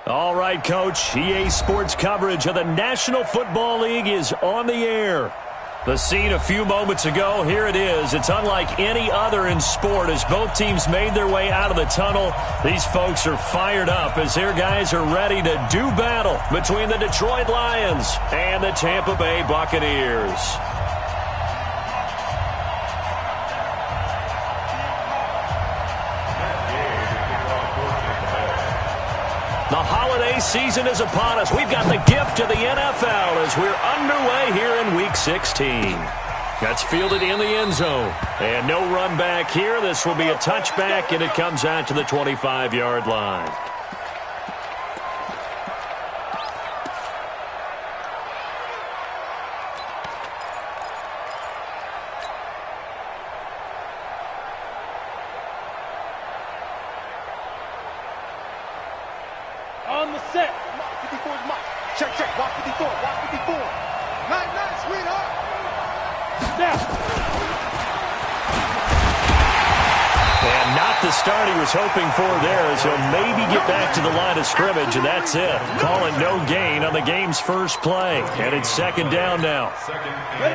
All right, Coach. EA Sports coverage of the National Football League is on the air. The scene a few moments ago, here it is. It's unlike any other in sport as both teams made their way out of the tunnel. These folks are fired up as their guys are ready to do battle between the Detroit Lions and the Tampa Bay Buccaneers. The holiday season is upon us. We've got the gift of the NFL as we're underway here in Week 16. That's fielded in the end zone. And no run back here. This will be a touchback, and it comes out to the 25-yard line. On the set. Mark 54 is Mark. Check, check. Walk 54. Walk 54. Night, night, sweetheart. Snap. And not the start he was hoping for there, as he'll maybe get back to the line of scrimmage, and that's it. Calling no gain on the game's first play. And it's second down now.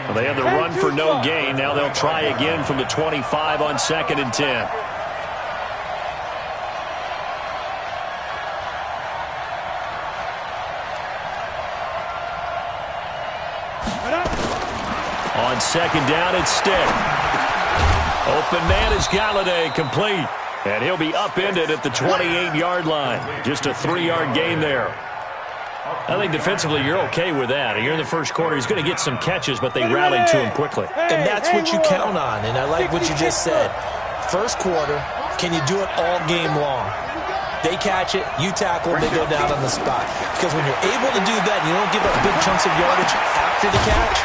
Well, they have the run for no gain. Now they'll try again from the 25 on 2nd and 10. On second down, it's Stick. Open man is Galladay, complete. And he'll be upended at the 28-yard line. Just a 3-yard gain there. I think defensively you're okay with that. You're in the first quarter. He's going to get some catches, but they rallied to him quickly. And that's what you count on, and I like what you just said. First quarter, can you do it all game long? They catch it, you tackle, they go down on the spot. Because when you're able to do that, you don't give up big chunks of yardage after the catch.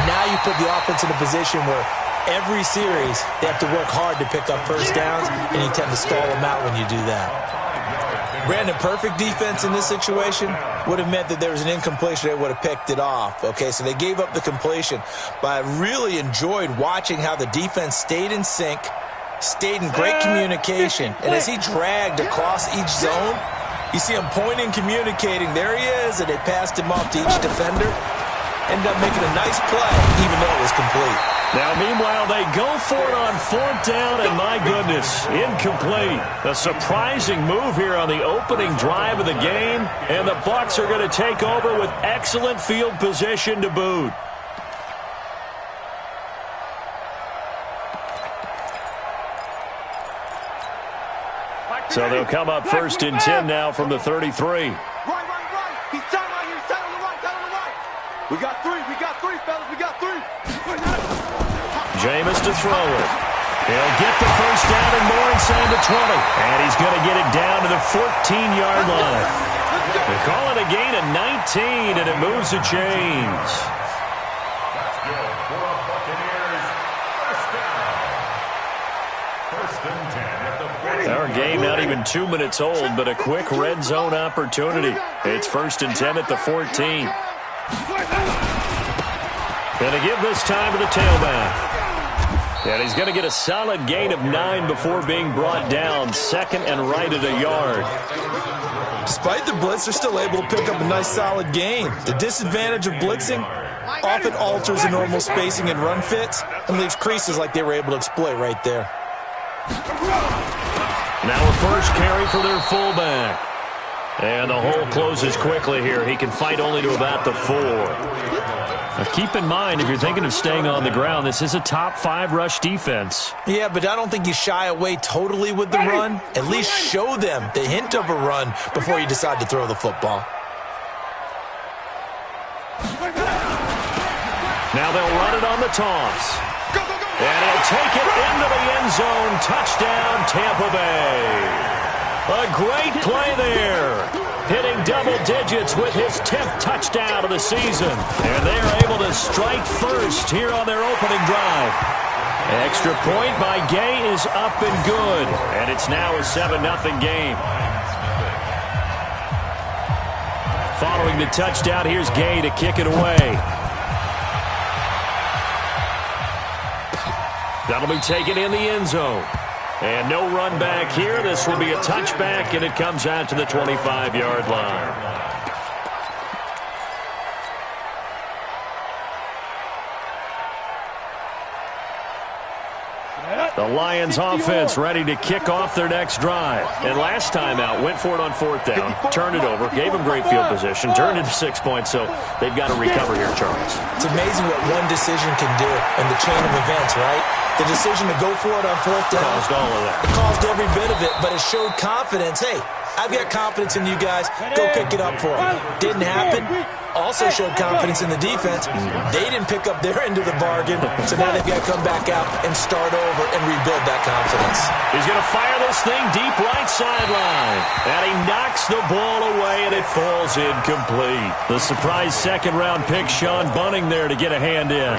Now you put the offense in a position where every series they have to work hard to pick up first downs, and you tend to stall them out when you do that. Brandon, perfect defense in this situation would have meant that there was an incompletion that would have picked it off. Okay, so they gave up the completion, but I really enjoyed watching how the defense stayed in sync, stayed in great communication, and as he dragged across each zone, you see him pointing, communicating. There he is, and they passed him off to each defender. Ended up making a nice play, even though it was complete. Now, meanwhile, they go for it on 4th down, and my goodness, incomplete. A surprising move here on the opening drive of the game, and the Bucs are going to take over with excellent field position to boot. So they'll come up 1st and 10 now from the 33. Right. He's tight right here. He's tight on the right. We got three, fellas. We got three. Jameis to throw it. He'll get the first down and more inside the 20. And he's going to get it down to the 14-yard line. They call it a gain of 19, and it moves the chains. Our game not even 2 minutes old, but a quick red zone opportunity. It's 1st and 10 at the 14. Going to give this time to the tailback. And he's going to get a solid gain of 9 before being brought down. 2nd and right at a yard. Despite the blitz, they're still able to pick up a nice solid gain. The disadvantage of blitzing often alters the normal spacing and run fits and leaves creases like they were able to exploit right there. Now a first carry for their fullback. And the hole closes quickly here. He can fight only to about the 4. Now keep in mind, if you're thinking of staying on the ground, this is a top 5 rush defense. Yeah, but I don't think you shy away totally with the run. At least show them the hint of a run before you decide to throw the football. Now they'll run it on the toss. And he'll take it into the end zone. Touchdown, Tampa Bay. A great play there. Hitting double digits with his 10th touchdown of the season. And they are able to strike first here on their opening drive. Extra point by Gay is up and good. And it's now a 7-0 game. Following the touchdown, here's Gay to kick it away. That'll be taken in the end zone. And no run back here. This will be a touchback, and it comes out to the 25-yard line. The Lions offense ready to kick off their next drive. And last time out, went for it on fourth down, turned it over, gave them great field position, turned it to 6 points, so they've got to recover here, Charles. It's amazing what one decision can do in the chain of events, right? The decision to go for it on fourth down caused all of that. It caused every bit of it, but it showed confidence. Hey, I've got confidence in you guys. Go pick it up for them. Didn't happen. Also showed confidence in the defense. They didn't pick up their end of the bargain, so now they've got to come back out and start over and rebuild that confidence. He's going to fire this thing deep right sideline. And he knocks the ball away, and it falls incomplete. The surprise second-round pick, Sean Bunting, there to get a hand in.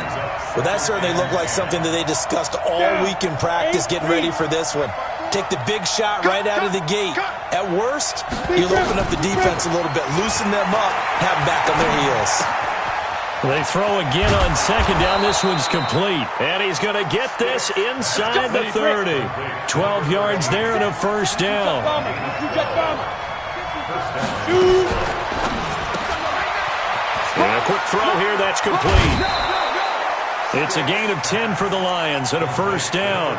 Well, that certainly looked like something that they discussed all week in practice, getting ready for this one. Take the big shot right out of the gate. At worst, you'll open up the defense a little bit, loosen them up, have them back on their heels. They throw again on second down. This one's complete. And he's going to get this inside the 30. 12 yards there and a first down. And a quick throw here. That's complete. It's a gain of 10 for the Lions and a first down.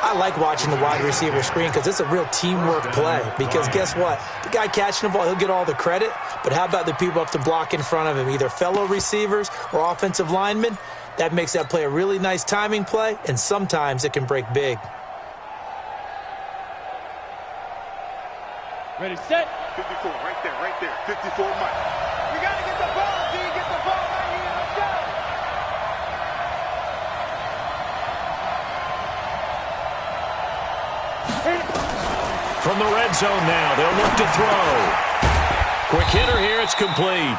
I like watching the wide receiver screen because it's a real teamwork play. Because guess what? The guy catching the ball, he'll get all the credit. But how about the people up to block in front of him, either fellow receivers or offensive linemen? That makes that play a really nice timing play, and sometimes it can break big. Ready, set. 54, right there. 54, Mike. You got to get the ball, D. Get the ball right here. Let's go. From the red zone now, they'll look to throw. Quick hitter here, it's complete.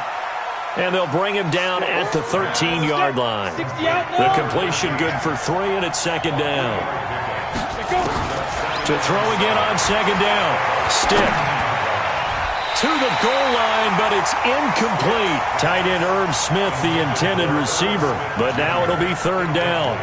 And they'll bring him down at the 13-yard line. The completion good for 3, and it's second down. To throw again on second down. Stick to the goal line, but it's incomplete. Tight end Irv Smith, the intended receiver. But now it'll be third down.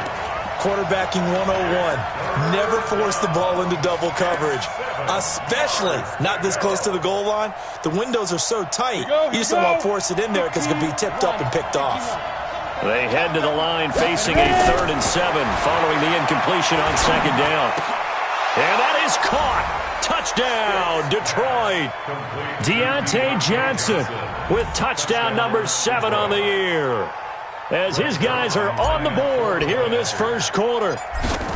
Quarterbacking 101. Never force the ball into double coverage, especially not this close to the goal line. The windows are so tight, you just don't want to force it in there because it can be tipped up and picked off. They head to the line facing a 3rd and 7 following the incompletion on second down. And that is caught. Touchdown, Detroit. Deontay Johnson with touchdown number 7 on the year, as his guys are on the board here in this first quarter.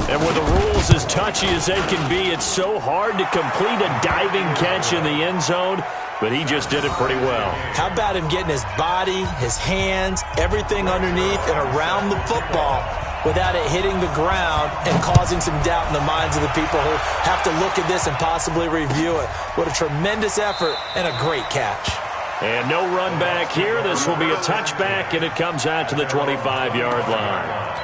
And with the rules as touchy as they can be, it's so hard to complete a diving catch in the end zone, but he just did it pretty well. How about him getting his body, his hands, everything underneath and around the football without it hitting the ground and causing some doubt in the minds of the people who have to look at this and possibly review it. What a tremendous effort and a great catch. And no run back here. This will be a touchback, and it comes out to the 25-yard line.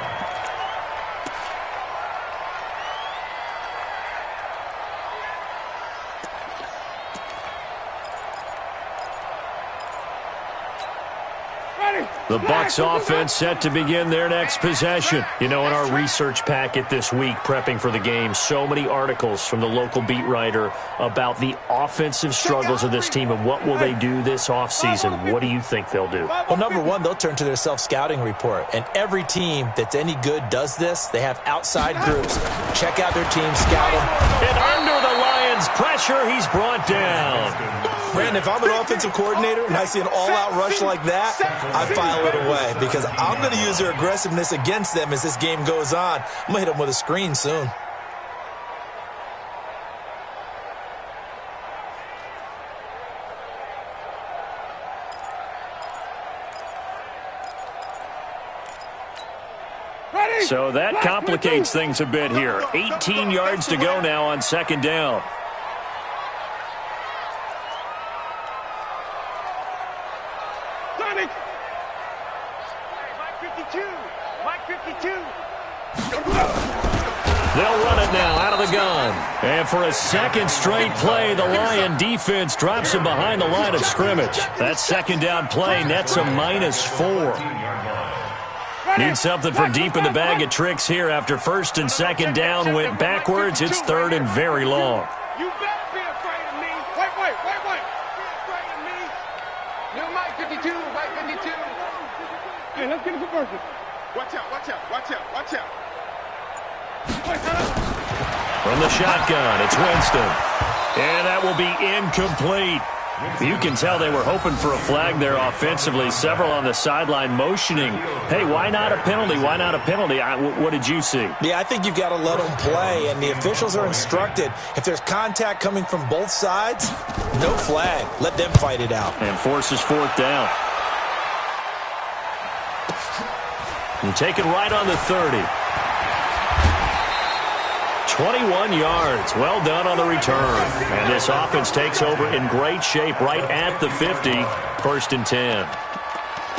The Bucs offense set to begin their next possession. You know, in our research packet this week, prepping for the game, so many articles from the local beat writer about the offensive struggles of this team and what will they do this offseason. What do you think they'll do? Well, number one, they'll turn to their self-scouting report. And every team that's any good does this. They have outside groups. Check out their team, scout them. And under the Lions' pressure, he's brought down. Brandon, if I'm an offensive coordinator and I see an all-out rush like that, I file it away because I'm going to use their aggressiveness against them as this game goes on. I'm going to hit them with a screen soon. So that complicates things a bit here. 18 yards to go now on second down. They'll run it now out of the gun. And for a second straight play, the Lion defense drops him behind the line of scrimmage. That second down play nets a -4. Need something from deep in the bag of tricks here after first and second down went backwards. It's third and very long. You better be afraid of me. Wait. Be afraid of me. New Mike 52, Mike 52. Hey, let's get a conversion. Watch out. From the shotgun, it's Winston. And that will be incomplete. You can tell they were hoping for a flag there offensively. Several on the sideline motioning. Hey, why not a penalty? What did you see? Yeah, I think you've got to let them play, and the officials are instructed. If there's contact coming from both sides, no flag. Let them fight it out. And forces fourth down. And taken right on the 30. 21 yards. Well done on the return. And this offense takes over in great shape right at the 50. First and 10.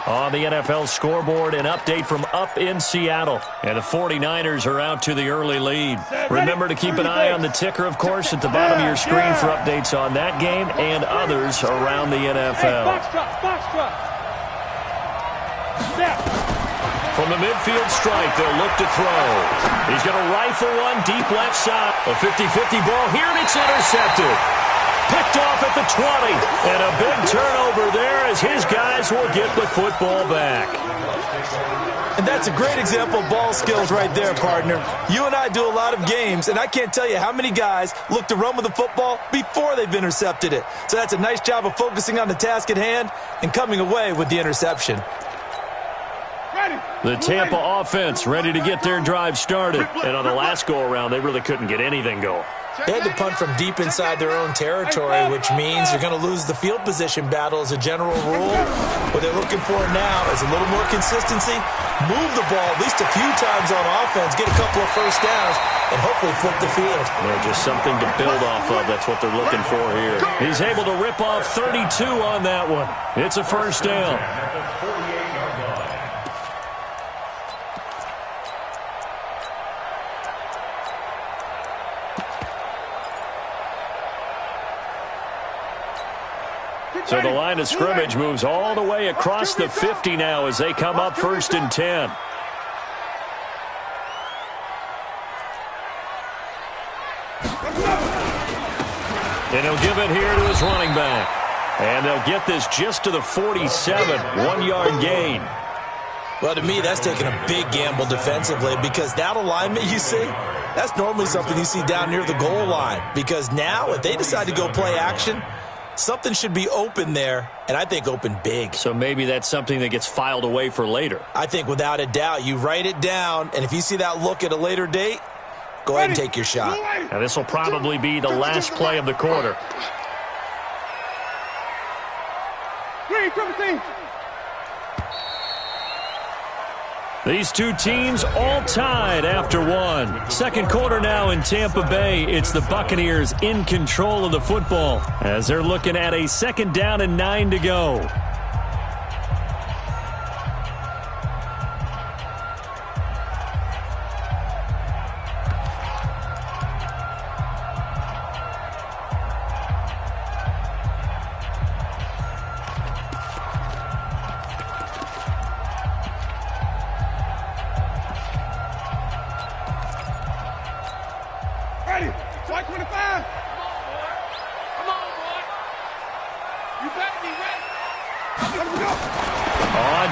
On the NFL scoreboard, an update from up in Seattle. And the 49ers are out to the early lead. Remember to keep an eye on the ticker, of course, at the bottom of your screen for updates on that game and others around the NFL. From the midfield strike, they'll look to throw. He's going to rifle one deep left side. A 50-50 ball here, and it's intercepted. Picked off at the 20. And a big turnover there as his guys will get the football back. And that's a great example of ball skills right there, partner. You and I do a lot of games, and I can't tell you how many guys look to run with the football before they've intercepted it. So that's a nice job of focusing on the task at hand and coming away with the interception. The Tampa offense ready to get their drive started. And on the last go-around, they really couldn't get anything going. They had to punt from deep inside their own territory, which means you're going to lose the field position battle as a general rule. What they're looking for now is a little more consistency, move the ball at least a few times on offense, get a couple of first downs, and hopefully flip the field. Yeah, just something to build off of. That's what they're looking for here. He's able to rip off 32 on that one. It's a first down. So the line of scrimmage moves all the way across the 50 now as they come up first and 10. And he'll give it here to his running back. And they'll get this just to the 47, 1-yard gain. Well, to me, that's taking a big gamble defensively because that alignment you see, that's normally something you see down near the goal line. Because now, if they decide to go play action, something should be open there, and I think open big. So maybe that's something that gets filed away for later. I think without a doubt, you write it down, and if you see that look at a later date, go ahead and take your shot. Now this will probably be the last play of the quarter. These two teams all tied after one. Second quarter now in Tampa Bay. It's the Buccaneers in control of the football as they're looking at a second down and 9 to go.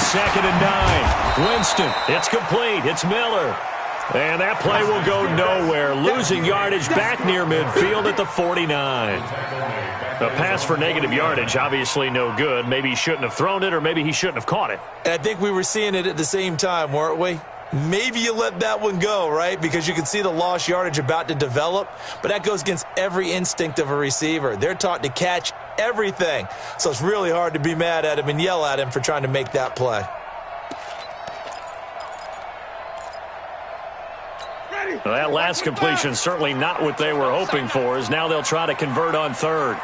Second and 9. Winston. It's complete. It's Miller. And that play will go nowhere. Losing yardage back near midfield at the 49. A pass for negative yardage, obviously no good. Maybe he shouldn't have thrown it, or maybe he shouldn't have caught it. And I think we were seeing it at the same time, weren't we? Maybe you let that one go, right? Because you can see the lost yardage about to develop. But that goes against every instinct of a receiver. They're taught to catch everything. So it's really hard to be mad at him and yell at him for trying to make that play. Well, that last completion certainly not what they were hoping for, as now they'll try to convert on third.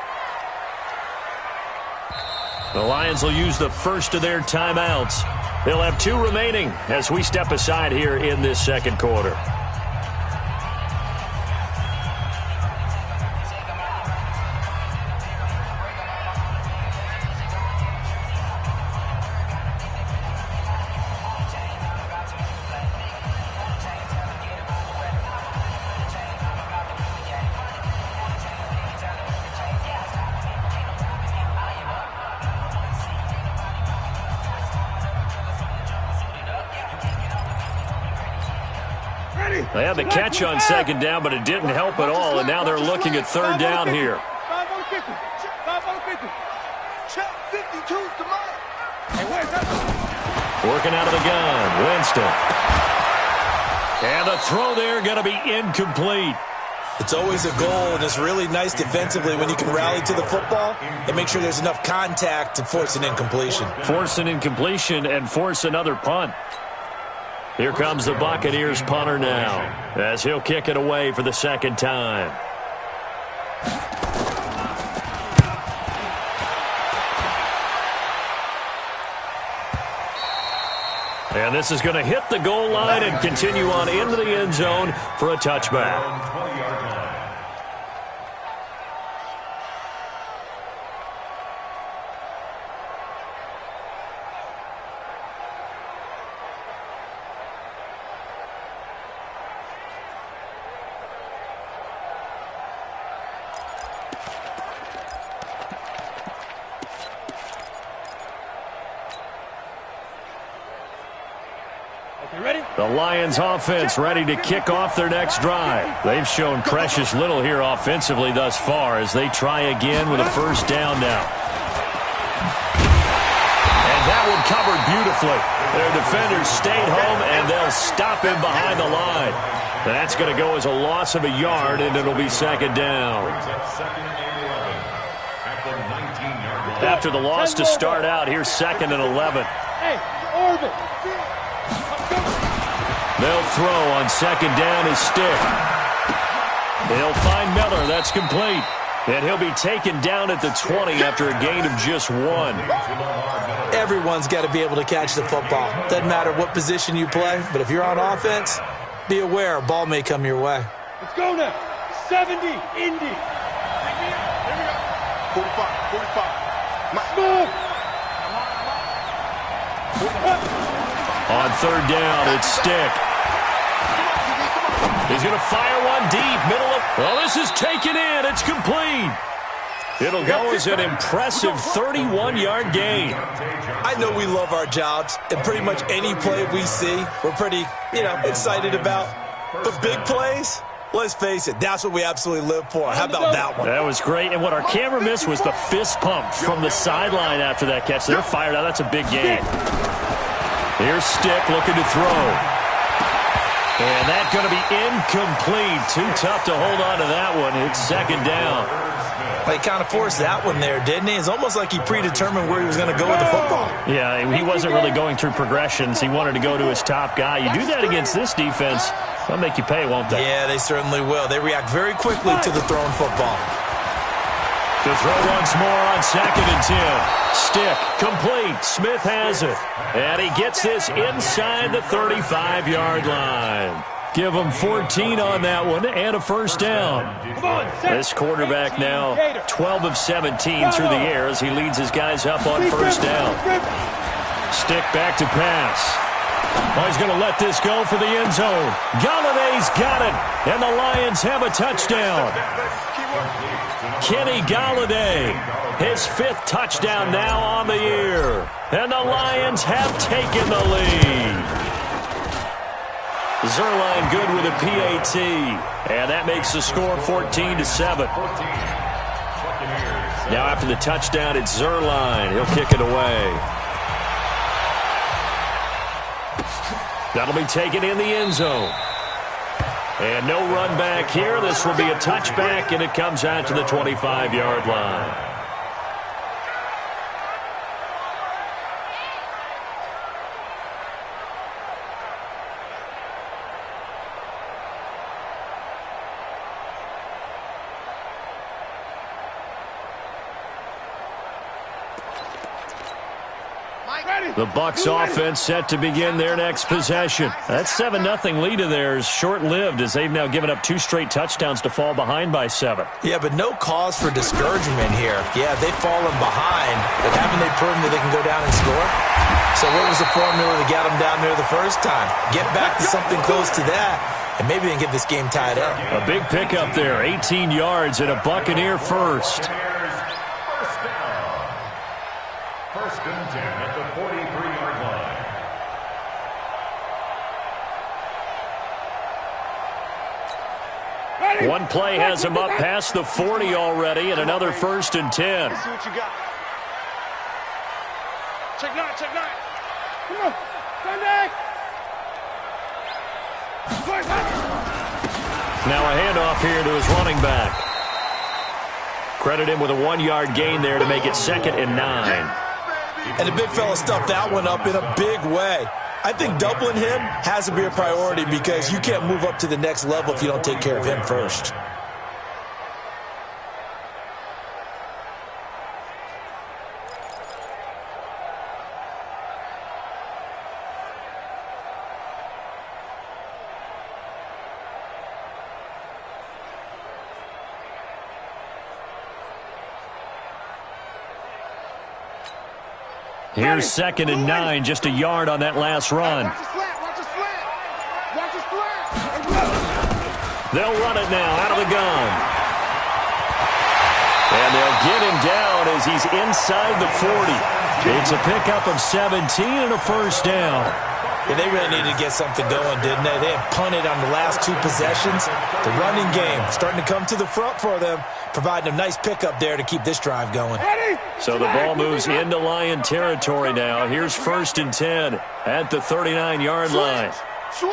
The Lions will use the first of their timeouts. They'll have 2 remaining as we step aside here in this second quarter. They had the catch on second down, but it didn't help at all, and now they're looking at third down here. 5 on 50. 5 on 50. Check 52's the mark. Hey, wait, working out of the gun, Winston. And the throw there going to be incomplete. It's always a goal, and it's really nice defensively when you can rally to the football and make sure there's enough contact to force an incompletion. Force an incompletion and force another punt. Here comes the Buccaneers punter now, as he'll kick it away for the second time. And this is going to hit the goal line and continue on into the end zone for a touchback. The Lions offense ready to kick off their next drive. They've shown precious little here offensively thus far as they try again with a first down now. And that one covered beautifully. Their defenders stayed home, and they'll stop him behind the line. That's going to go as a loss of a yard, and it'll be second down. After the loss to start out, here's 2nd and 11. Hey, Orbit. They'll throw on second down his stick. They'll find Miller. That's complete. And he'll be taken down at the 20 after a gain of just 1. Everyone's got to be able to catch the football. Doesn't matter what position you play, but if you're on offense, be aware a ball may come your way. Let's go now. 70, Indy. 45. Move. On third down, it's Stick. He's going to fire one deep, middle of... Well, this is taken in. It's complete. It'll go as an impressive 31-yard gain. I know we love our jobs, and pretty much any play we see, we're pretty, excited about. But big plays, let's face it, that's what we absolutely live for. How about that one? That was great, and what our camera missed was the fist pump from the sideline after that catch. They're fired out. That's a big gain. Here's Stick looking to throw. And that's going to be incomplete. Too tough to hold on to that one. It's second down. He kind of forced that one there, didn't he? It's almost like he predetermined where he was going to go with the football. Yeah, he wasn't really going through progressions. He wanted to go to his top guy. You do that against this defense, they'll make you pay, won't they? Yeah, they certainly will. They react very quickly to the thrown football. To throw once more on 2nd and 10. Stick, complete. Smith has it. And he gets this inside the 35-yard line. Give him 14 on that one and a first down. This quarterback now 12 of 17 through the air as he leads his guys up on first down. Stick back to pass. Oh, he's going to let this go for the end zone. Galladay's got it, and the Lions have a touchdown. Kenny Galladay, his 5th touchdown now on the year. And the Lions have taken the lead. Zuerlein good with a PAT. And that makes the score 14-7. Now after the touchdown, it's Zuerlein. He'll kick it away. That'll be taken in the end zone. And no run back here. This will be a touchback, and it comes out to the 25-yard line. The Bucs offense set to begin their next possession. That 7-0 lead of theirs short-lived as they've now given up 2 straight touchdowns to fall behind by 7. Yeah, but no cause for discouragement here. Yeah, they've fallen behind, but haven't they proven that they can go down and score? So what was the formula that got them down there the first time? Get back to something close to that, and maybe they can get this game tied up. A big pickup there, 18 yards and a Buccaneer first. First and 10 at the 43-yard line. One play has him up past the 40 already, and another 1st and 10. Let's see what you got. Check 9, check 9. Come on, Sunday. Now a handoff here to his running back. Credit him with a 1-yard gain there to make it 2nd and 9. And the big fella stuffed that one up in a big way. I think doubling him has to be a priority because you can't move up to the next level if you don't take care of him first. Here's 2nd and 9, just a yard on that last run. Watch the slant, watch the slant. Watch the slant. They'll run it now out of the gun. And they'll get him down as he's inside the 40. It's a pickup of 17 and a 1st down. Yeah, they really needed to get something going, didn't they? They had punted on the last 2 possessions. The running game starting to come to the front for them, providing a nice pickup there to keep this drive going. So the ball moves into Lion territory now. Here's 1st and 10 at the 39-yard line. Switch.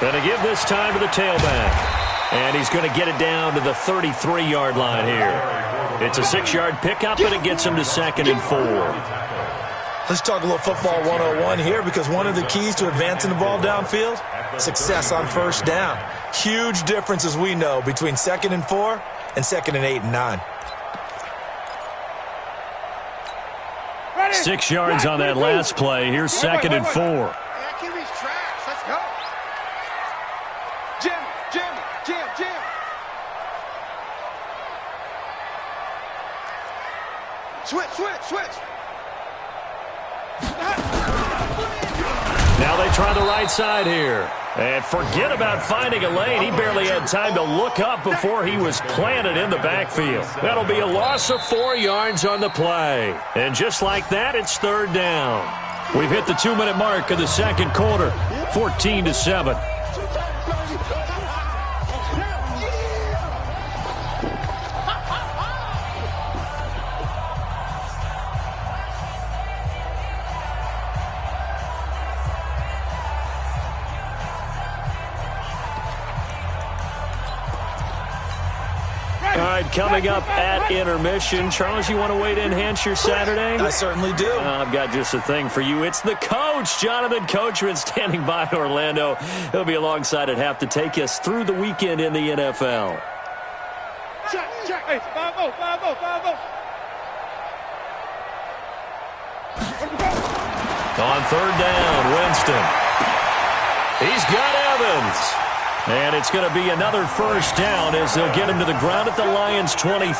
Going to give this time to the tailback. And he's going to get it down to the 33-yard line here. It's a 6-yard pickup, and it gets him to 2nd and 4. Let's talk a little football 101 here because one of the keys to advancing the ball downfield, success on 1st down. Huge difference, as we know, between 2nd and 4 and 2nd and 8 and 9. 6 yards on that last play. Here's 2nd and 4. I keep these tracks. Let's go. Jim. Switch. Now they try the right side here. And forget about finding a lane. He barely had time to look up before he was planted in the backfield. That'll be a loss of 4 yards on the play. And just like that, it's 3rd down. We've hit the 2-minute mark of the 2nd quarter, 14-7. All right, coming up at intermission. Charles, you want to wait to enhance your Saturday? I certainly do. I've got just a thing for you. It's the coach, Jonathan Coachman, standing by in Orlando. He'll be alongside at half to take us through the weekend in the NFL. Check. Hey, 5-0. On 3rd down, Winston. He's got Evans. And it's going to be another 1st down as they'll get him to the ground at the Lions' 23.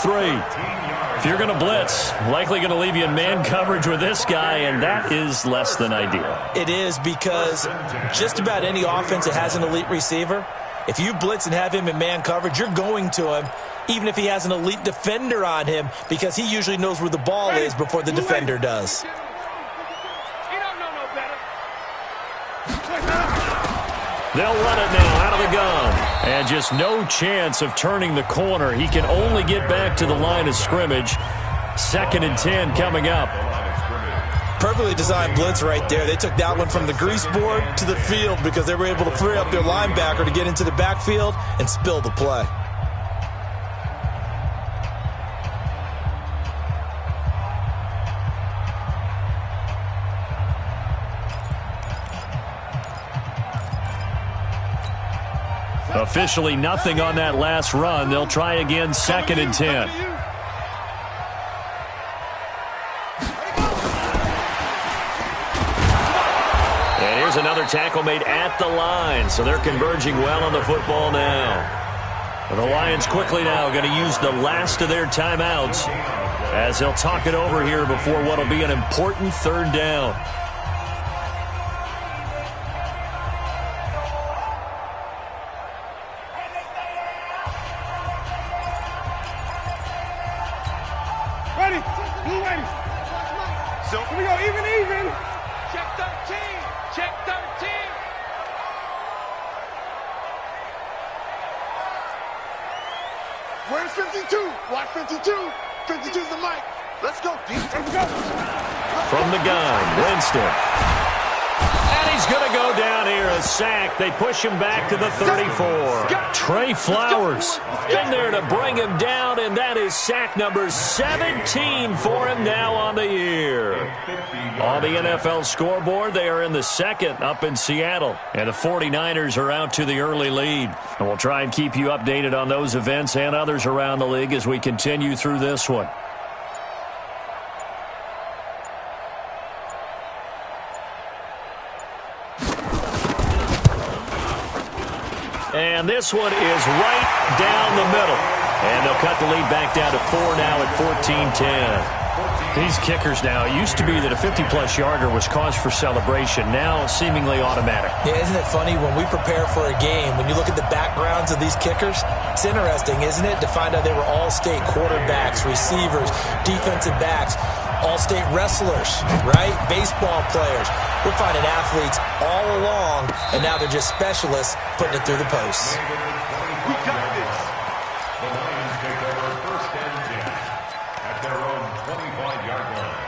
If you're going to blitz, likely going to leave you in man coverage with this guy, and that is less than ideal. It is because just about any offense that has an elite receiver, if you blitz and have him in man coverage, you're going to him, even if he has an elite defender on him, because he usually knows where the ball is before the defender does. You don't know no better. They'll run it now out of the gun. And just no chance of turning the corner. He can only get back to the line of scrimmage. 2nd and 10 coming up. Perfectly designed blitz right there. They took that one from the grease board to the field because they were able to free up their linebacker to get into the backfield and spill the play. Officially nothing on that last run. They'll try again, 2nd and 10. And here's another tackle made at the line. So they're converging well on the football now. And the Lions quickly now going to use the last of their timeouts as they'll talk it over here before what will be an important 3rd down. Ready. So here we go. Even. Check 30. Where's 52? Watch 52. 52's the mic. Let's go, D. Let's go. From the gun, Winston. And he's going to go down here, a sack. They push him back to the 34. Trey Flowers in there to bring him down, and that is sack number 17 for him now on the year. On the NFL scoreboard, they are in the second up in Seattle, and the 49ers are out to the early lead. And we'll try and keep you updated on those events and others around the league as we continue through this one. And this one is right down the middle. And they'll cut the lead back down to 4 now at 14-10. These kickers now, it used to be that a 50-plus yarder was cause for celebration. Now seemingly automatic. Yeah, isn't it funny when we prepare for a game, when you look at the backgrounds of these kickers, it's interesting, isn't it, to find out they were all-state quarterbacks, receivers, defensive backs, all-state wrestlers, right? Baseball players. We're finding athletes all along, and now they're just specialists putting it through the posts. We got this. The Lions take over first and 10 at their own 25-yard line.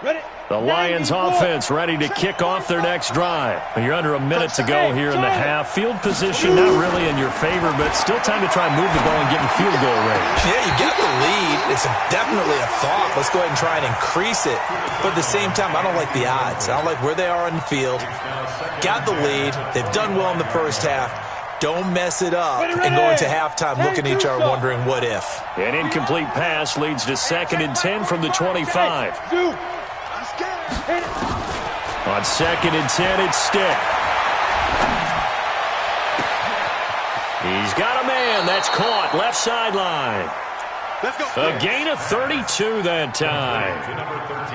Ready? The Lions offense ready to kick off their next drive. You're under a minute to go here in the half. Field position not really in your favor, but still time to try and move the ball and get in field goal range. Yeah, you got the lead. It's definitely a thought. Let's go ahead and try and increase it. But at the same time, I don't like the odds. I don't like where they are on the field. Got the lead. They've done well in the first half. Don't mess it up and go into halftime looking at each other wondering what if. An incomplete pass leads to 2nd and 10 from the 25. On 2nd and 10, it's Stick. He's got a man. That's caught. Left sideline. A gain of 32 that time.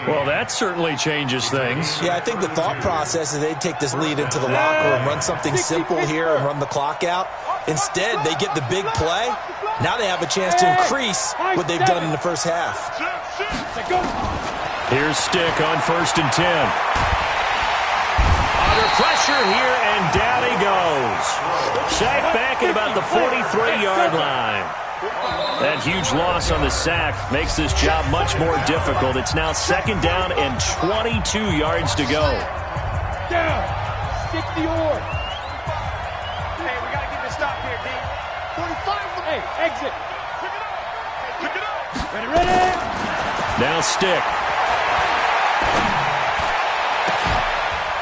Well, that certainly changes things. Yeah, I think the thought process is they'd take this lead into the locker room, run something simple here and run the clock out. Instead, they get the big play. Now they have a chance to increase what they've done in the first half. Here's Stick on 1st and 10. Under pressure here, and down he goes. Sacked back at about the 43-yard line. That huge loss on the sack makes this job much more difficult. It's now 2nd down and 22 yards to go. Down. Stick the oar. Hey, we got to get this stop here, D. 45. Hey, exit. Pick it up. Pick it up. Ready. Now Stick.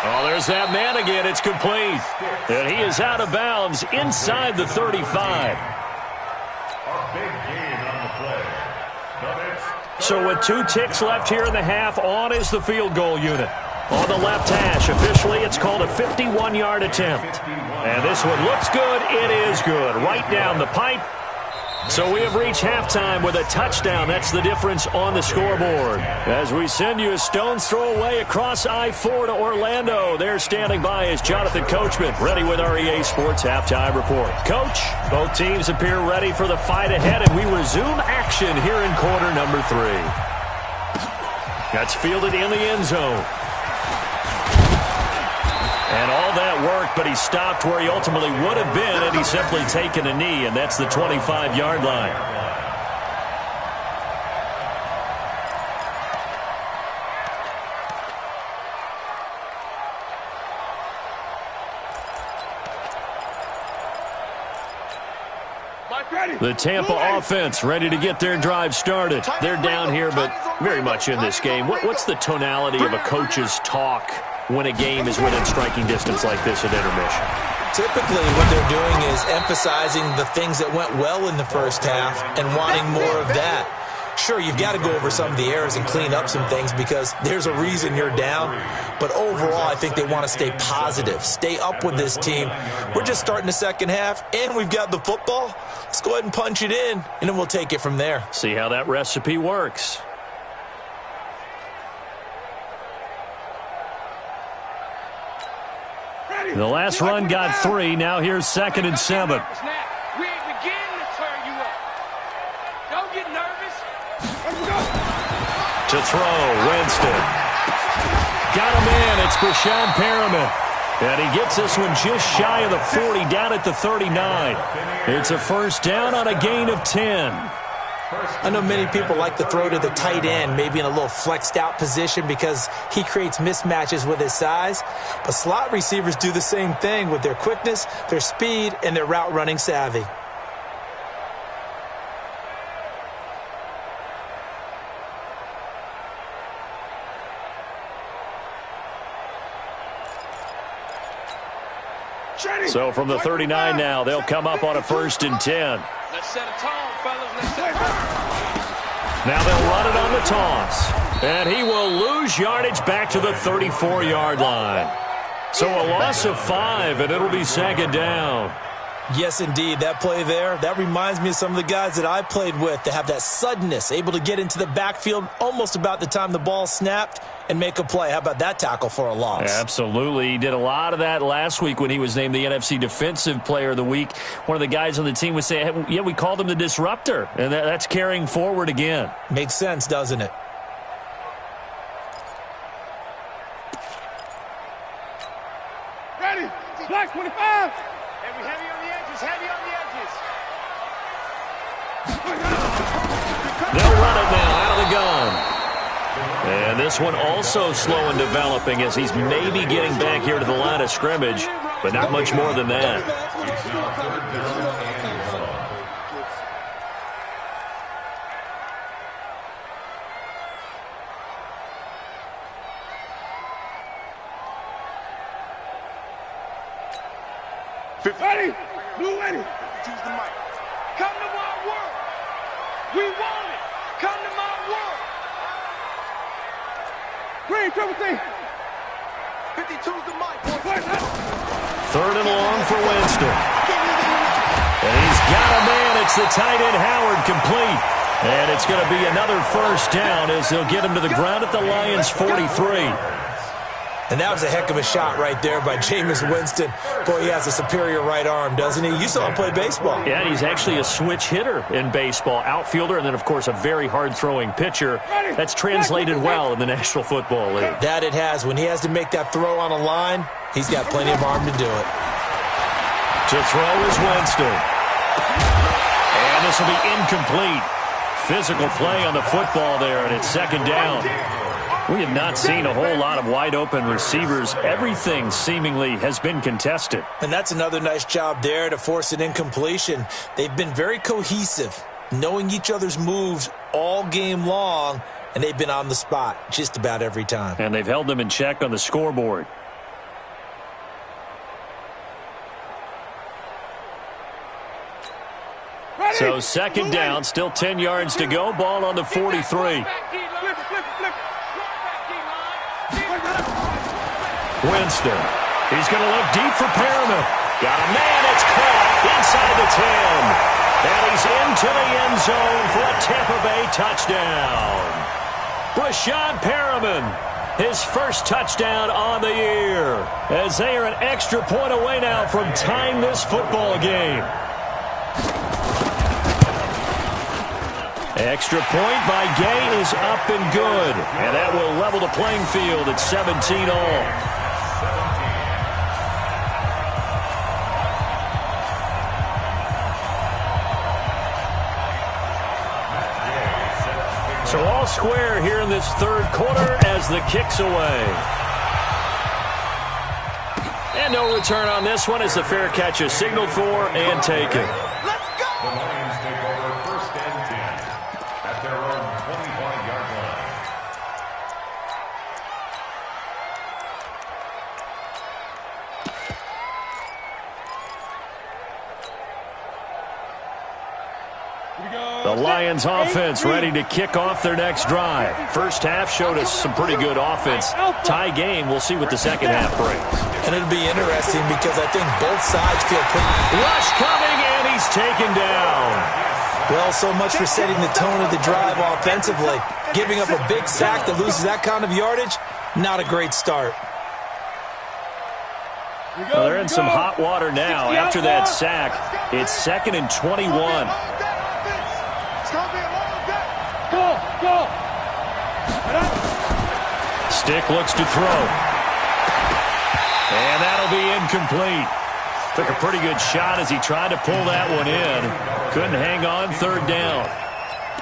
Oh, there's that man again. It's complete. And he is out of bounds inside the 35. So with 2 ticks left here in the half, on is the field goal unit. On the left hash, officially it's called a 51-yard attempt. And this one looks good. It is good. Right down the pipe. So we have reached halftime with a touchdown. That's the difference on the scoreboard. As we send you a stone's throw away across I-4 to Orlando. There standing by is Jonathan Coachman, ready with our EA Sports Halftime Report. Coach, both teams appear ready for the fight ahead, and we resume action here in quarter number 3. That's fielded in the end zone. And all that worked, but he stopped where he ultimately would have been, and he's simply taken a knee, and that's the 25-yard line. The Tampa offense ready to get their drive started. They're down here, but very much in this game. What's the tonality of a coach's talk when a game is within striking distance like this at intermission? Typically, what they're doing is emphasizing the things that went well in the first half and wanting more of that. Sure, you've got to go over some of the errors and clean up some things because there's a reason you're down. But overall, I think they want to stay positive, stay up with this team. We're just starting the second half, and we've got the football. Let's go ahead and punch it in, and then we'll take it from there. See how that recipe works. The last run got 3. Now here's 2nd and 7. We ain't beginning to turn you up. Don't get nervous. To throw, Winston. Got him in. It's Breshad Perriman. And he gets this one just shy of the 40, down at the 39. It's a first down on a gain of 10. I know many people like to throw to the tight end, maybe in a little flexed out position because he creates mismatches with his size. But slot receivers do the same thing with their quickness, their speed, and their route running savvy. So from the 39 now, they'll come up on a 1st and 10. Let's set a tone, fellas. Let's set a tone. Now they'll run it on the toss. And he will lose yardage back to the 34-yard line. So a loss of 5, and it'll be 2nd down. Yes, indeed. That play there, that reminds me of some of the guys that I played with that have that suddenness, able to get into the backfield almost about the time the ball snapped and make a play. How about that tackle for a loss? Absolutely. He did a lot of that last week when he was named the NFC Defensive Player of the Week. One of the guys on the team would say, hey, yeah, we called him the disruptor, and that's carrying forward again. Makes sense, doesn't it? Ready. Black 25. And we heavy on the edges. Heavy on the edges. They'll run it now out of the gun. And this one also slow in developing as he's maybe getting back here to the line of scrimmage, but not much more than that. It's now 3rd down and 1. Ready. Blue ready. Choose the mic. Come to my world. We want it. Come to my world. Green, triple C. 52's the mic. 3rd and long for Winston. And he's got a man. It's the tight end Howard, complete. And it's going to be another 1st down as they'll get him to the ground at the Lions' 43. And that was a heck of a shot right there by Jameis Winston. Boy, he has a superior right arm, doesn't he? You saw him play baseball. Yeah, he's actually a switch hitter in baseball, outfielder, and then, of course, a very hard-throwing pitcher. That's translated well in the National Football League. That it has. When he has to make that throw on a line, he's got plenty of arm to do it. To throw is Winston. And this will be incomplete. Physical play on the football there, and it's 2nd down. We have not seen a whole lot of wide-open receivers. Everything seemingly has been contested. And that's another nice job there to force an incompletion. They've been very cohesive, knowing each other's moves all game long, and they've been on the spot just about every time. And they've held them in check on the scoreboard. Ready. So 2nd down, still 10 yards to go. Ball on the 43. Winston. He's going to look deep for Perriman. Got a man. It's caught inside the 10. And he's into the end zone for a Tampa Bay touchdown. Breshad Perriman, his first touchdown on the year, as they are an extra point away now from tying this football game. Extra point by Gay is up and good. And that will level the playing field at 17 all. So all square here in this 3rd quarter as the kick's away. And no return on this one as the fair catch is signaled for and taken. The Lions take over 1st and 10 at their own 25-yard line. The Lions offense ready to kick off their next drive. First half showed us some pretty good offense. Tie game. We'll see what the second half brings. And it'll be interesting because I think both sides feel pretty... Rush coming, and he's taken down. Well, so much for setting the tone of the drive offensively. Giving up a big sack that loses that kind of yardage, not a great start. Well, they're in some hot water now after that sack. It's 2nd and 21. Go. Stick looks to throw. And that'll be incomplete. Took a pretty good shot as he tried to pull that one in. Couldn't hang on, third down.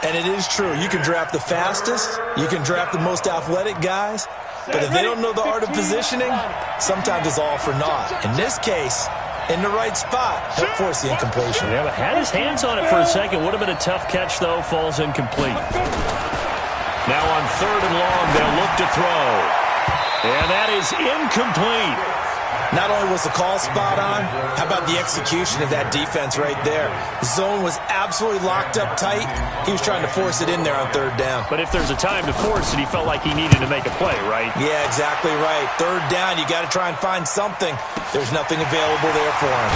And it is true. You can draft the fastest. You can draft the most athletic guys. But if they don't know the art of positioning, sometimes it's all for naught. In this case, in the right spot, he'll force the incompletion. Yeah, but had his hands on it for a second. Would have been a tough catch, though. Falls incomplete. Now on third and long, they'll look to throw. And that is incomplete. Not only was the call spot on, how about the execution of that defense right there? The zone was absolutely locked up tight. He was trying to force it in there on third down. But if there's a time to force it, he felt like he needed to make a play, right? Yeah, exactly right. Third down, you got to try and find something. There's nothing available there for him.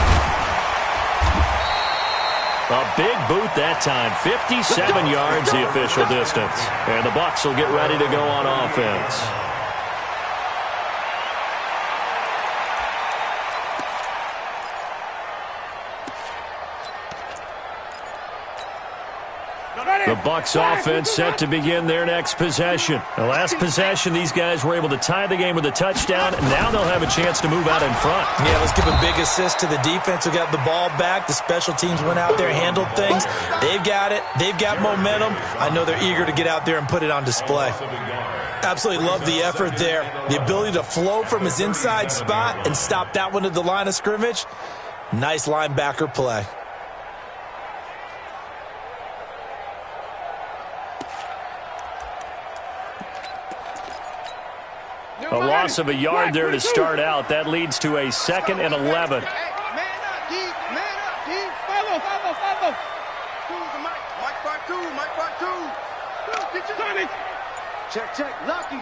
A big boot that time. 57 yards the official distance. And the Bucs will get ready to go on offense. The Bucs offense set to begin their next possession. The last possession, these guys were able to tie the game with a touchdown, and now they'll have a chance to move out in front. Yeah, let's give a big assist to the defense who got the ball back. The special teams went out there, handled things. They've got it. They've got momentum. I know they're eager to get out there and put it on display. Absolutely love the effort there. The ability to flow from his inside spot and stop that one at the line of scrimmage. Nice linebacker play. A loss of a yard there to start out. That leads to a 2nd and 11. Man up, D. Man up, D. Follow. Mike part two. Get your money. Check. Lucky.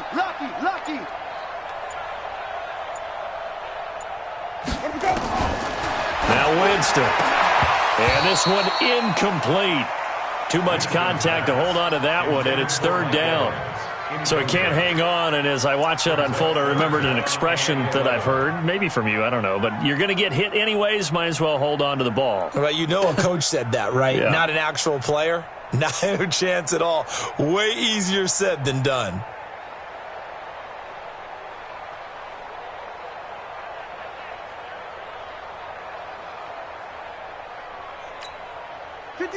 Where we go? Now Winston. And this one incomplete. Too much contact to hold on to that one, and it's third down. So he can't hang on, and as I watch that unfold, I remembered an expression that I've heard, maybe from you, I don't know, but you're going to get hit anyways, might as well hold on to the ball. Right, you know a coach said that, right? Yeah. Not an actual player. Not a chance at all. Way easier said than done.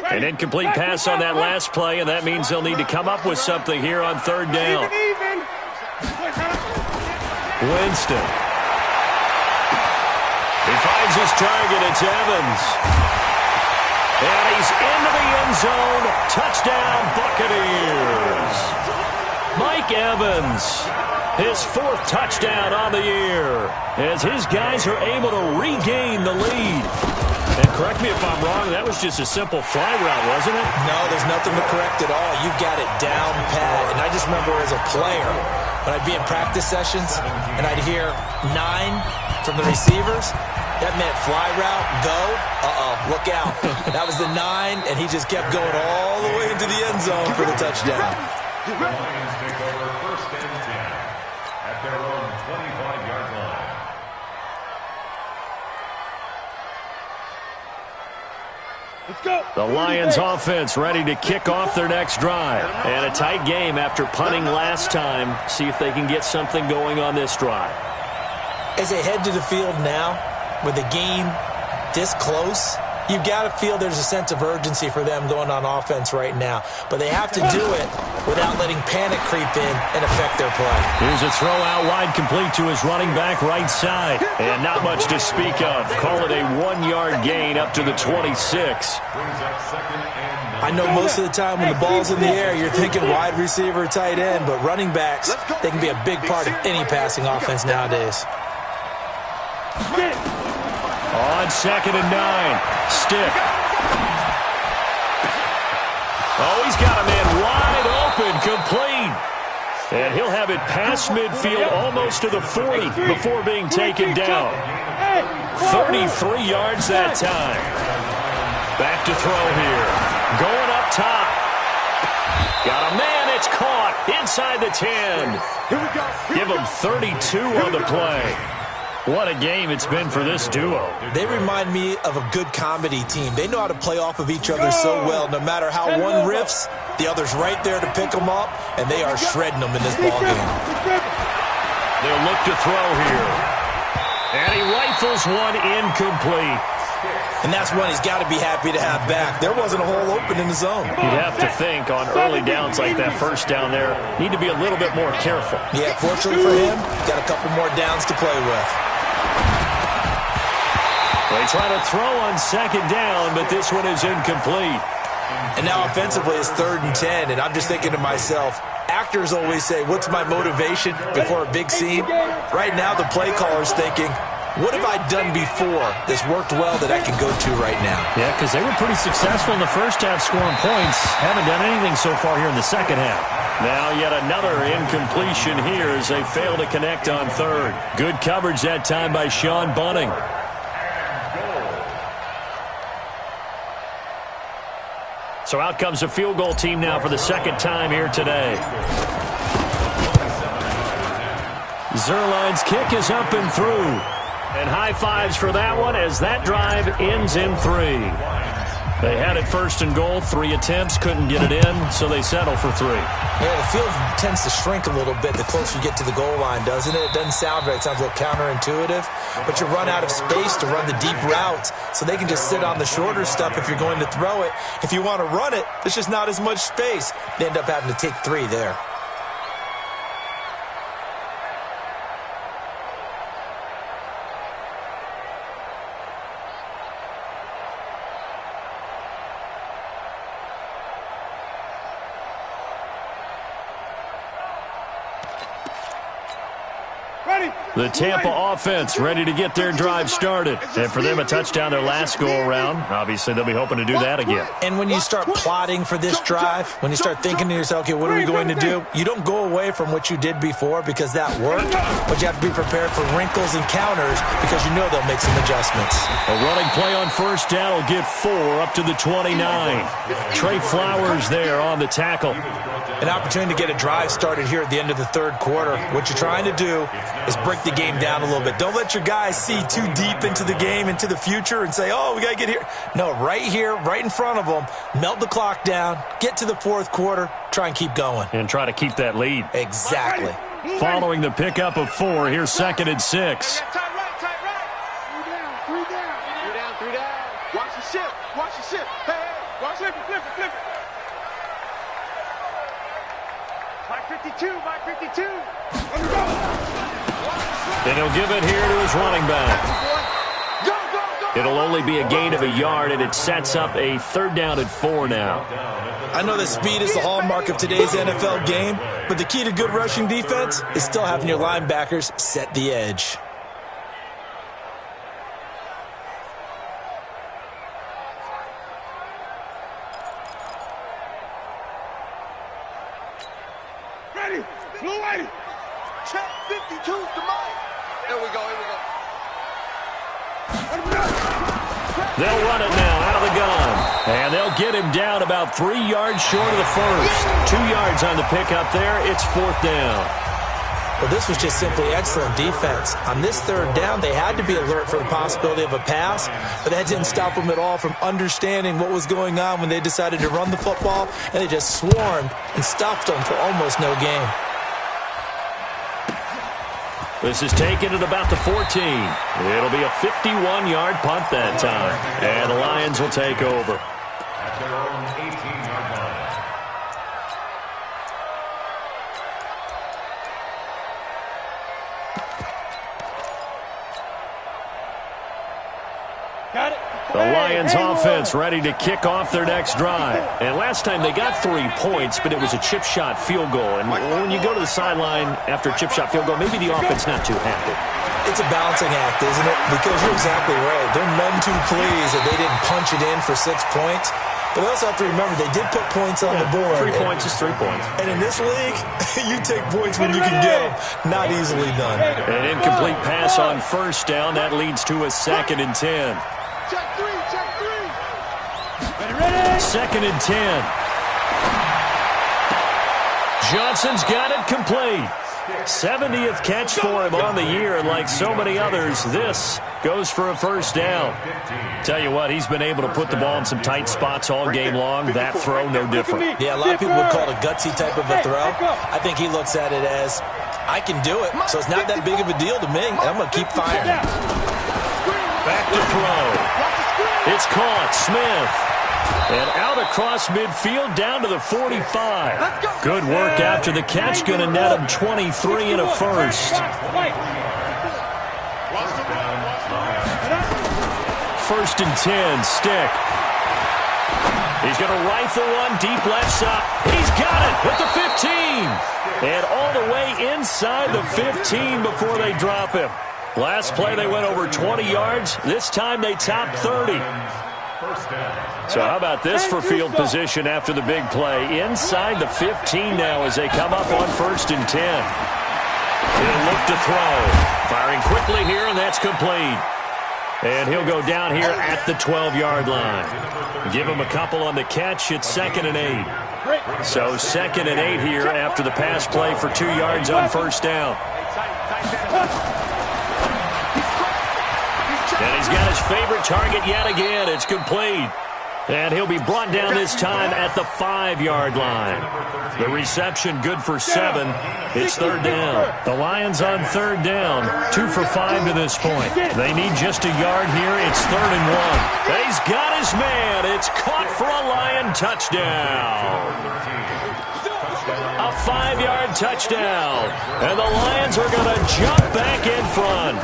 An incomplete pass on that last play, and that means they'll need to come up with something here on third down. Winston. He finds his target. It's Evans. And he's into the end zone. Touchdown, Buccaneers. Mike Evans, his 4th touchdown on the year, as his guys are able to regain the lead. And correct me if I'm wrong, that was just a simple fly route, wasn't it? No, there's nothing to correct at all. You've got it down pat. And I just remember as a player, when I'd be in practice sessions and I'd hear 9 from the receivers, that meant fly route, go, look out. That was the 9, and he just kept going all the way into the end zone for the touchdown. The Lions take over 1st and 10 at their own 25-yard line. Let's go. The Lions offense ready to kick off their next drive. And a tight game after punting last time. See if they can get something going on this drive. As they head to the field now, with the game this close, you've got to feel there's a sense of urgency for them going on offense right now. But they have to do it without letting panic creep in and affect their play. Here's a throw out wide, complete to his running back right side. And not much to speak of. Call it a 1-yard gain up to the 26. I know most of the time when the ball's in the air, you're thinking wide receiver, tight end. But running backs, they can be a big part of any passing offense nowadays. On 2nd and 9. Stick. Oh, he's got a man wide open, complete. And he'll have it past midfield almost to the 40 before being taken down. 33 yards that time. Back to throw here. Going up top. Got a man, it's caught inside the 10. Give him 32 on the play. What a game it's been for this duo. They remind me of a good comedy team. They know how to play off of each other so well. No matter how one riffs, the other's right there to pick them up, and they are shredding them in this ballgame. They'll look to throw here. And he rifles one incomplete. And that's one he's got to be happy to have back. There wasn't a hole open in the zone. You'd have to think on early downs like that, first down there, need to be a little bit more careful. Yeah, fortunately for him, got a couple more downs to play with. They try to throw on second down, but this one is incomplete. And now offensively it's 3rd and 10, and I'm just thinking to myself, actors always say, what's my motivation before a big scene? Right now the play caller's thinking, what have I done before that's worked well that I can go to right now? Yeah, because they were pretty successful in the first half scoring points. Haven't done anything so far here in the second half. Now yet another incompletion here as they fail to connect on 3rd. Good coverage that time by Sean Bunting. So out comes a field goal team now for the second time here today. Zuerlein's kick is up and through. And high fives for that one as that drive ends in 3. They had it 1st and goal, 3 attempts, couldn't get it in, so they settle for 3. Yeah, the field tends to shrink a little bit the closer you get to the goal line, doesn't it? It doesn't sound right. It sounds a little counterintuitive. But you run out of space to run the deep routes, so they can just sit on the shorter stuff if you're going to throw it. If you want to run it, there's just not as much space. They end up having to take 3 there. The Tampa offense ready to get their drive started. And for them, a touchdown their last go-around. Obviously, they'll be hoping to do that again. And when you start plotting for this drive, when you start thinking to yourself, okay, what are we going to do? You don't go away from what you did before because that worked, but you have to be prepared for wrinkles and counters because you know they'll make some adjustments. A running play on first down will get 4 up to the 29. Trey Flowers there on the tackle. An opportunity to get a drive started here at the end of the 3rd quarter. What you're trying to do is break the game down a little bit. Don't let your guys see too deep into the game, into the future, and say, oh, we got to get here. No, right here, right in front of them, melt the clock down, get to the 4th quarter, try and keep going. And try to keep that lead. Exactly. Following the pickup of 4, here's 2nd and 6. Tight right. 3 down. Watch the shift. Hey, watch it. Flip it. By 52. And he'll give it here to his running back. Go. It'll only be a gain of a yard, and it sets up a 3rd down and 4 now. I know that speed is the hallmark of today's NFL game, but the key to good rushing defense is still having your linebackers set the edge. Ready. Blue lady. Check 52's the mic. Here we go. They'll run it now out of the gun. And they'll get him down about 3 yards short of the first. 2 yards on the pickup there. It's 4th down. Well, this was just simply excellent defense. On this 3rd down, they had to be alert for the possibility of a pass, but that didn't stop them at all from understanding what was going on when they decided to run the football, and they just swarmed and stuffed them for almost no gain. This is taken at about the 14. It'll be a 51-yard punt that time, and the Lions will take over. At their own 18-yard line. Got it. The Lions offense ready to kick off their next drive. And last time they got 3 points, but it was a chip shot field goal. And when you go to the sideline after a chip shot field goal, maybe the offense not too happy. It's a balancing act, isn't it? Because you're exactly right. They're none too pleased that they didn't punch it in for 6 points. But they also have to remember they did put points on the board. 3 points is 3 points. And in this league, you take points when you can get them. Not easily done. An incomplete pass on first down. That leads to a 2nd and 10. Check 3. Ready. 2nd and 10. Johnson's got it complete. 70th catch for him on the year, and like so many others, this goes for a first down. Tell you what, he's been able to put the ball in some tight spots all game long. That throw, no different. Yeah, a lot of people would call it a gutsy type of a throw. I think he looks at it as I can do it, so it's not that big of a deal to me. I'm going to keep firing. Back to throw. It's caught. Smith. And out across midfield down to the 45. Good work after the catch. Going to net him 23 and a first. First and 10, Stick. He's going to rifle one deep left side. He's got it at the 15. And all the way inside the 15 before they drop him. Last play they went over 20 yards. This time they topped 30. So how about this for field position after the big play? Inside the 15 now as they come up on first and 10. He'll look to throw. Firing quickly here, and that's complete. And he'll go down here at the 12-yard line. Give him a couple on the catch. It's 2nd and 8. So 2nd and 8 here after the pass play for 2 yards on first down. And he's got his favorite target yet again. It's complete. And he'll be brought down this time at the 5-yard line. The reception good for 7. It's 3rd down. The Lions on 3rd down. 2 for 5 to this point. They need just a yard here. It's 3rd and 1. He's got his man. It's caught for a Lion touchdown. A 5-yard touchdown. And the Lions are going to jump back in front.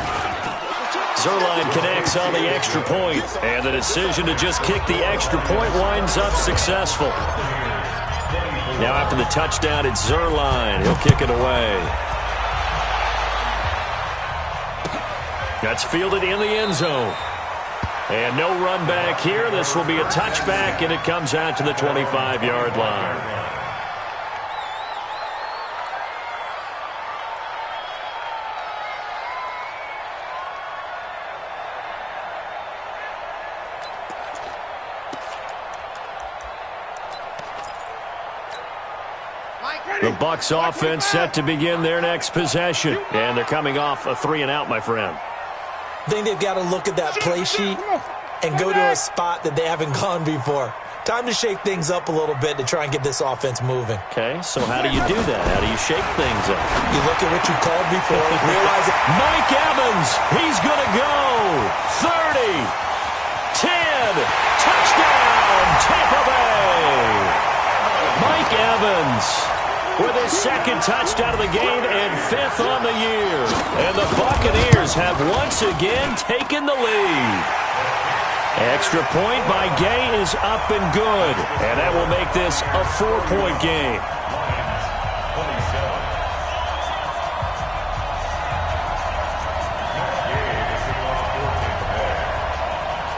Zuerlein connects on the extra point, and the decision to just kick the extra point winds up successful. Now after the touchdown, it's Zuerlein. He'll kick it away. That's fielded in the end zone. And no run back here. This will be a touchback, and it comes out to the 25-yard line. The Bucs offense set to begin their next possession. And they're coming off a 3-and-out, my friend. I think they've got to look at that play sheet and go to a spot that they haven't gone before. Time to shake things up a little bit to try and get this offense moving. Okay, so how do you do that? How do you shake things up? You look at what you called before, realize it. Mike Evans, he's going to go. 30, 10, touchdown, Tampa Bay. Mike Evans with his 2nd touchdown of the game and 5th on the year. And the Buccaneers have once again taken the lead. Extra point by Gay is up and good. And that will make this a 4-point game.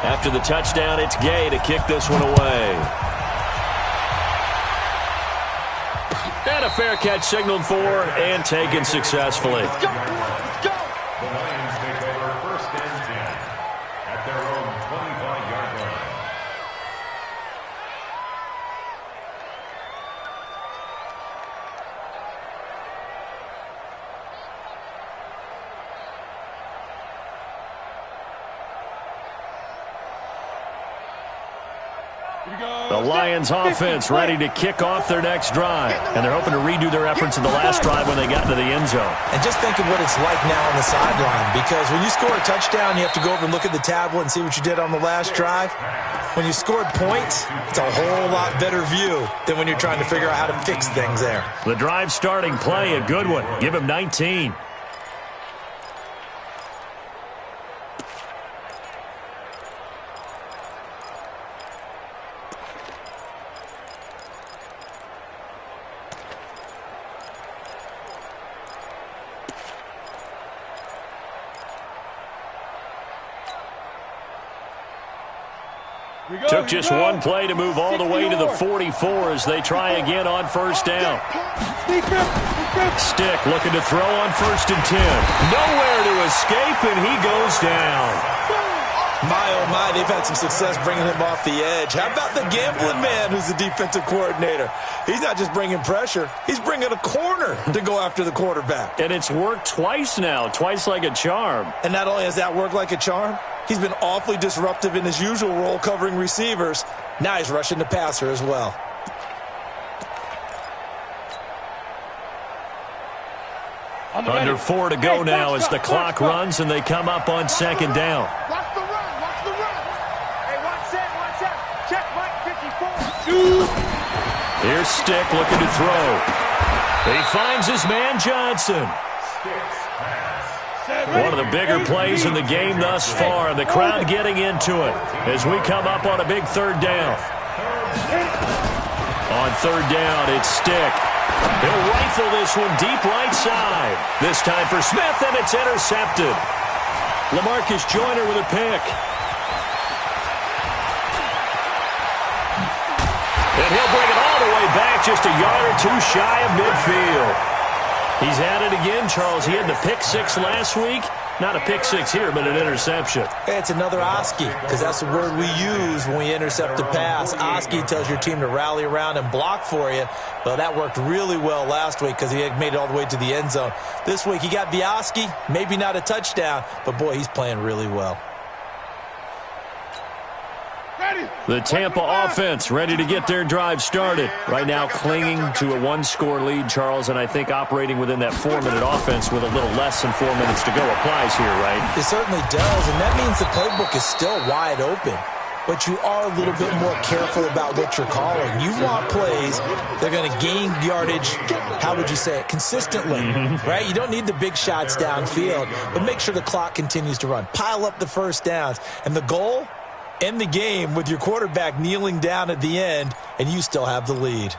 After the touchdown, it's Gay to kick this one away. And a fair catch signaled for and taken successfully. The Lions take over 1st and 10 at their own 25-yard line. The Lions offense ready to kick off their next drive. And they're hoping to redo their efforts in the last drive when they got into the end zone. And just think of what it's like now on the sideline, because when you score a touchdown, you have to go over and look at the tablet and see what you did on the last drive. When you scored points, it's a whole lot better view than when you're trying to figure out how to fix things there. The drive starting play, a good one. Give him 19. Took just one play to move all the way to the 44 as they try again on first down. Stick looking to throw on 1st and 10. Nowhere to escape, and he goes down. My, oh my, they've had some success bringing him off the edge. How about the gambling man who's the defensive coordinator? He's not just bringing pressure. He's bringing a corner to go after the quarterback. And it's worked twice now, twice like a charm. And not only has that worked like a charm, he's been awfully disruptive in his usual role covering receivers. Now he's rushing the passer as well. Under 4 to go now as the clock runs and they come up on second down. Watch the run. Watch the run. Hey, watch that. Watch that. Check Mike 54. Here's Stick looking to throw. He finds his man Johnson. One of the bigger plays in the game thus far, and the crowd getting into it as we come up on a big third down. On third down, it's Stick. He'll rifle this one deep right side. This time for Smith, and it's intercepted. LaMarcus Joyner with a pick. And he'll bring it all the way back, just a yard or two shy of midfield. He's at it again, Charles. He had the pick six last week. Not a pick six here, but an interception. It's another Oski, because that's the word we use when we intercept a pass. Oski tells your team to rally around and block for you. Well, that worked really well last week because he had made it all the way to the end zone. This week he got the Oski, maybe not a touchdown, but boy, he's playing really well. The Tampa offense ready to get their drive started. Right now clinging to a one-score lead, Charles, and I think operating within that 4-minute offense with a little less than 4 minutes to go applies here, right? It certainly does, and that means the playbook is still wide open. But you are a little bit more careful about what you're calling. You want plays that are going to gain yardage, how would you say it, consistently, right? You don't need the big shots downfield, but make sure the clock continues to run. Pile up the first downs. And the goal? End the game with your quarterback kneeling down at the end, and you still have the lead.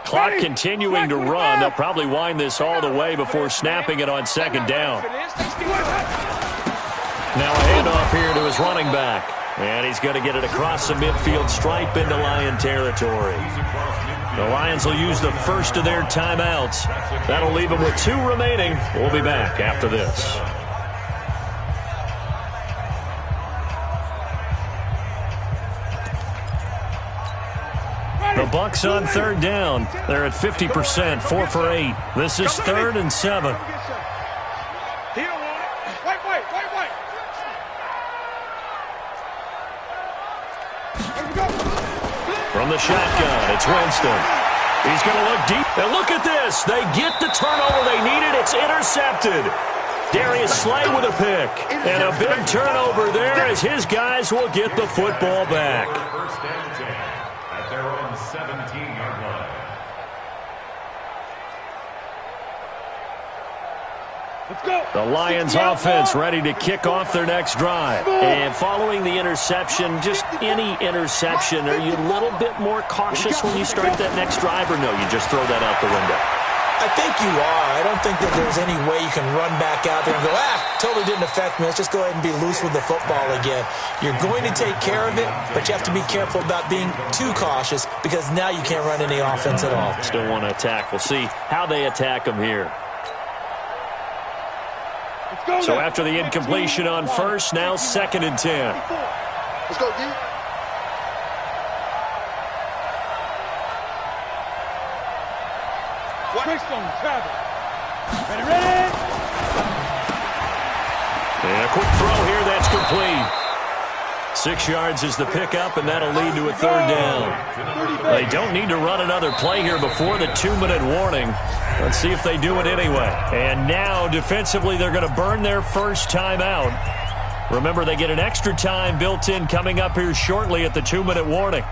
Clock continuing to run. They'll probably wind this all the way before snapping it on second down. Now a handoff here to his running back. And he's going to get it across the midfield stripe into Lion territory. The Lions will use the first of their timeouts. That'll leave them with 2 remaining. We'll be back after this. The Bucks on third down. They're at 50%, 4 for 8. This is 3rd and 7. He don't want it. Wait. From the shotgun, it's Winston. He's going to look deep. And look at this. They get the turnover they needed. It's intercepted. Darius Slay with a pick. And a big turnover there as his guys will get the football back. First and 10 at their own 17-yard line. Let's go. The Lions offense ready to kick off their next drive. And following the interception, just any interception, are you a little bit more cautious when you start that next drive, or no, you just throw that out the window? I think you are. I don't think that there's any way you can run back out there and go, totally didn't affect me. Let's just go ahead and be loose with the football again. You're going to take care of it, but you have to be careful about being too cautious because now you can't run any offense at all. Still want to attack. We'll see how they attack them here. So after the incompletion on first, now 2nd and 10. Let's go, D. Ready. And a quick throw here, that's complete. 6 yards is the pickup, and that'll lead to a 3rd down. They don't need to run another play here before the 2-minute warning. Let's see if they do it anyway. And now, defensively, they're going to burn their first timeout. Remember, they get an extra time built in coming up here shortly at the 2-minute warning.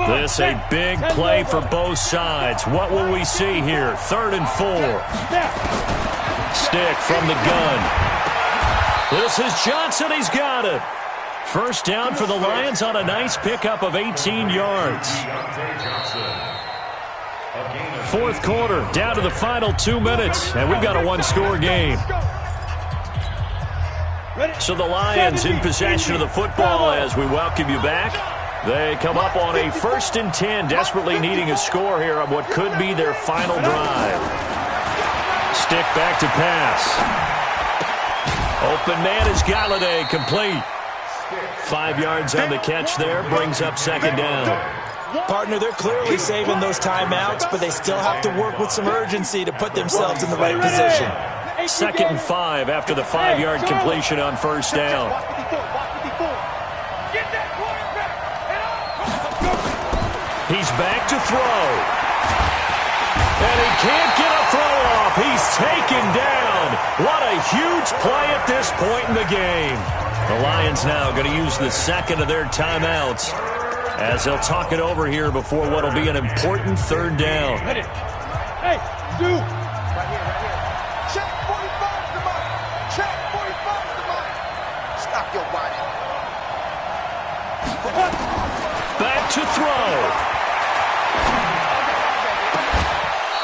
This a big play for both sides. What will we see here? 3rd and 4. Stick from the gun. This is Johnson. He's got it. First down for the Lions on a nice pickup of 18 yards. 4th quarter, down to the final 2 minutes, and we've got a 1-score game. So the Lions in possession of the football as we welcome you back. They come up on a 1st and 10, desperately needing a score here on what could be their final drive. Stick back to pass. Open man is Galladay, complete. 5 yards on the catch there, brings up 2nd down. Partner, they're clearly saving those timeouts, but they still have to work with some urgency to put themselves in the right position. 2nd and 5 after the 5-yard completion on first down. He's back to throw. And he can't get a throw off. He's taken down. What a huge play at this point in the game. The Lions now going to use the second of their timeouts as they'll talk it over here before what will be an important third down. Hey, dude. Right here. Check 45's the money. Check 45's the money. Stop your body. Back to throw.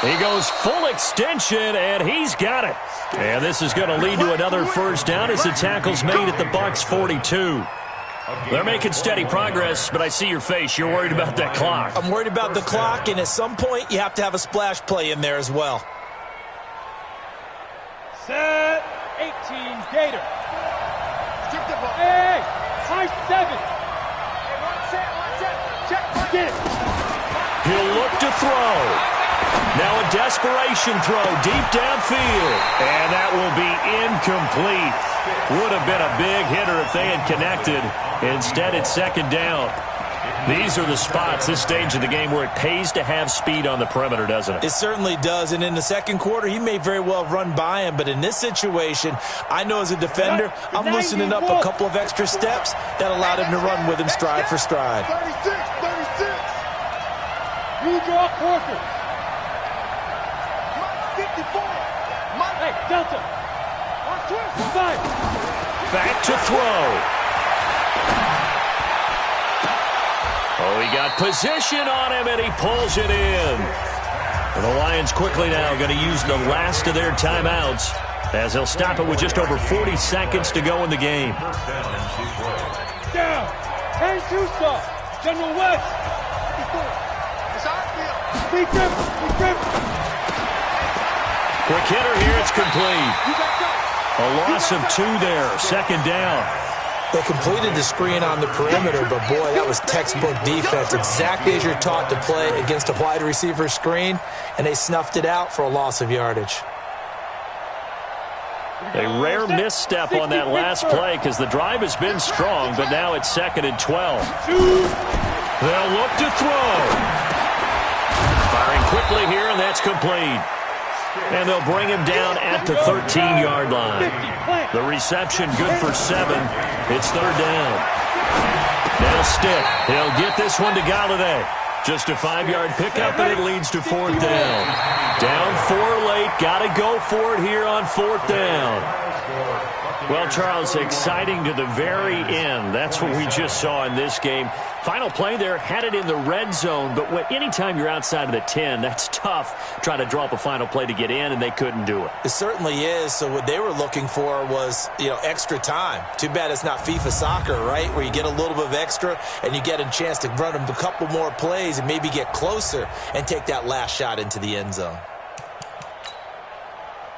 He goes full extension, and he's got it. And this is going to lead to another first down as the tackle's made at the Bucs 42. They're making steady progress, but I see your face. You're worried about that clock. I'm worried about the clock, and at some point, you have to have a splash play in there as well. Set 18, Gator. Hey, high 7. Hey, check. Get it. He'll look to throw. Now a desperation throw deep downfield. And that will be incomplete. Would have been a big hitter if they had connected. Instead, it's second down. These are the spots, this stage of the game, where it pays to have speed on the perimeter, doesn't it? It certainly does. And in the second quarter, he may very well run by him. But in this situation, I know as a defender, I'm loosening up a couple of extra steps that allowed him to run with him stride for stride. 36. You draw quarter. 54. Hey, Delta. 5. Back to throw. Oh, he got position on him, and he pulls it in. And the Lions quickly now going to use the last of their timeouts as they'll stop it with just over 40 seconds to go in the game. Down. 10-2 stop. General West. It's our field. Be careful. Quick hitter here, it's complete. A loss of 2 there, second down. They completed the screen on the perimeter, but boy, that was textbook defense. Exactly as you're taught to play against a wide receiver screen, and they snuffed it out for a loss of yardage. A rare misstep on that last play because the drive has been strong, but now it's second and 12. They'll look to throw. Firing quickly here, and that's complete. And they'll bring him down at the 13-yard line. The reception good for 7. It's third down. Now Stick. He'll get this one to Galladay. Just a 5-yard pickup, and it leads to fourth down. Down 4 late. Got to go for it here on fourth down. Well, Charles, exciting to the very end. That's what we just saw in this game. Final play there, had it in the red zone, but anytime you're outside of the 10, that's tough trying to draw up a final play to get in, and they couldn't do it. It certainly is. So what they were looking for was, extra time. Too bad it's not FIFA soccer, right, where you get a little bit of extra and you get a chance to run a couple more plays and maybe get closer and take that last shot into the end zone.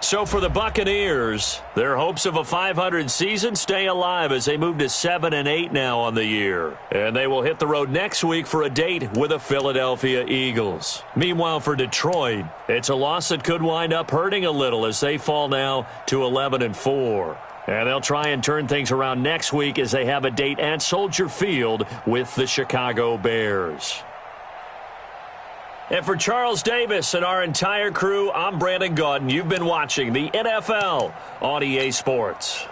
So for the Buccaneers, their hopes of a 500 season stay alive as they move to 7-8 now on the year. And they will hit the road next week for a date with the Philadelphia Eagles. Meanwhile, for Detroit, it's a loss that could wind up hurting a little as they fall now to 11-4. And they'll try and turn things around next week as they have a date at Soldier Field with the Chicago Bears. And for Charles Davis and our entire crew, I'm Brandon Gaudin. You've been watching the NFL on EA Sports.